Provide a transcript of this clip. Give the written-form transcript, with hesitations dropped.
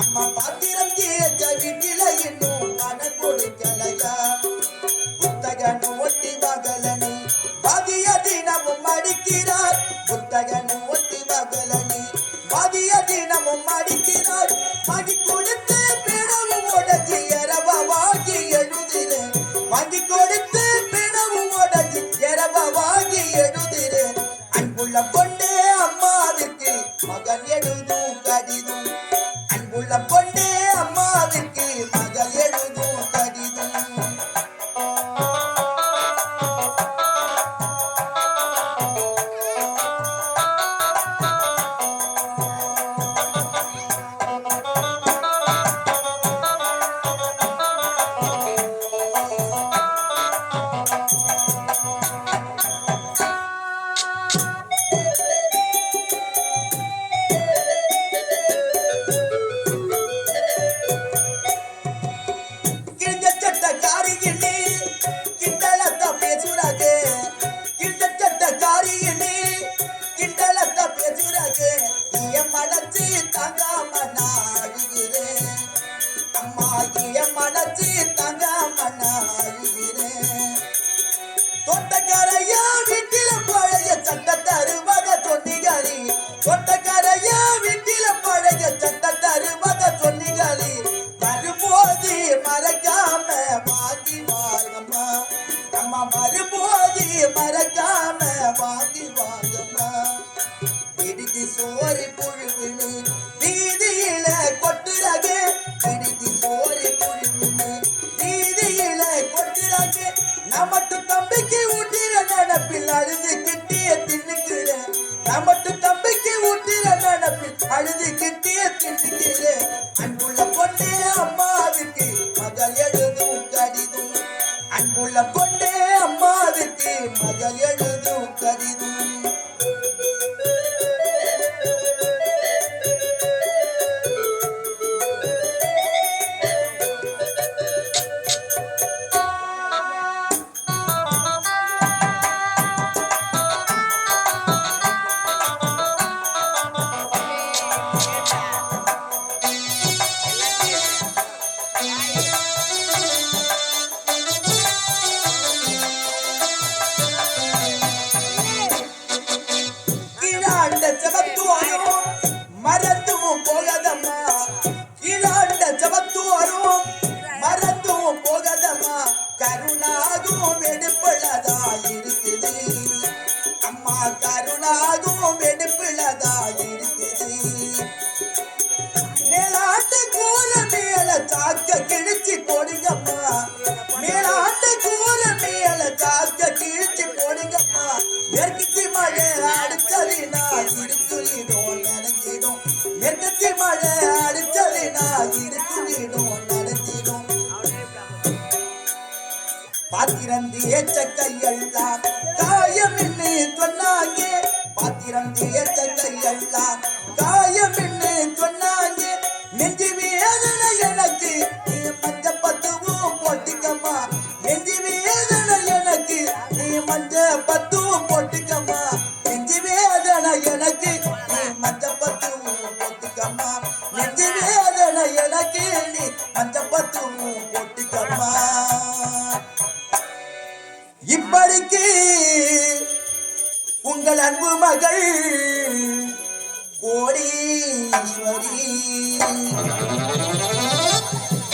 அம்மா பாத்திரம் தேய்ச்ச வீட்டில இன்னும் பணம் கொடுக்கலையா புத்தகன் ஒட்டி மகளனி மதிய தினமும் அடிக்கிறார் புத்தகன் ஒட்டி மகளனி மதிய தினமும் அடிக்கிறார் மகி கொடுத்து பிணவும் உடச்சி எரவ வாங்கி எழுதுறேன் மகி கொடுத்து பிணவும் உடச்சி எரவ வாங்கி எழுதுறேன் அன்புள்ள பொண்ணே அம்மாவிற்கு மகன் எழுதும் கடிதம் அன்புள்ள பொண்ணே அம்மாவிற்கு மகள் எழுதும் கடிதம் தொட்டக்காரையா வீட்டில பழைய சட்ட தருவத சொன்னிகளி தொட்டக்காரையா வீட்டில பழைய சட்ட தருவத சொன்னிகளி வரும்போது மறக்காம வாங்கி வாங்கம்மா அம்மா வரும்போது மறக்காம வாங்கி வாங்கம்மா பிடித்து சோறு புழுவினு வீதியில கொட்டுறகு பிடித்து சோறு புழுவினு வீதியில கொட்டுறகு நமட்டு தம்பிக்கு ஊட்டிற நடப்பில் அழுது கிட்டிய தின்னுக்கிறேன் நமட்டு தம்பிக்கு ஊட்டிற நடப்பில் அழுது கிட்டிய தின்னுக்கிறேன் அன்புள்ள பொண்ணே அம்மாவிற்கு மகள் எழுதும் கடிதம் அன்புள்ள பொண்ணே அம்மாவிற்கு மகள் எழுதும் கடிதம் மறந்தும் போகதம்மா கீழாண்ட ஜபத்துவரும் மறந்தும் போகதம்மா கருணாகும் வெடுப்புள்ளதா இருக்குது அம்மா கருணாகும் வெடுப்புள்ளதா இருக்குது மேலாட்டு கூற மேல சாக்க கிழிச்சு போடுங்கம்மா மேலாட்டு கூற மேல சாக்க கிழிச்சு போடுங்கம்மா மேற்கத்தி மழை அடுத்ததினா இருக்குலிடும் நடந்திடும் மேற்கத்தி மழை அடுத்ததினா இருக்குலிடும் நடந்திடும் பாத்திரந்தி ஏச்ச கையெல்லாம் காயம் என்று சொன்னாங்க பாத்திரந்தி ஏச்ச கையெல்லாம் காயம் என்று சொன்னாங்க நெஞ்சு வேதனை எனக்கு நீ மஞ்ச பத்துவும் போட்டுக்கம்மா நெஞ்சு வேதனை எனக்கு நீ மஞ்ச பத்துவும் போட்டுக்கம்மா நெஞ்சு வேதனை எனக்கு நீ மஞ்ச பத்துவும் போட்டுக்கம்மா நெஞ்சு வேதனை எனக்கு நீ மஞ்ச பத்துவும் போட்டுக்கம்மா இப்படிக்கு உங்கள் அன்பு மகள் கோடீஸ்வரி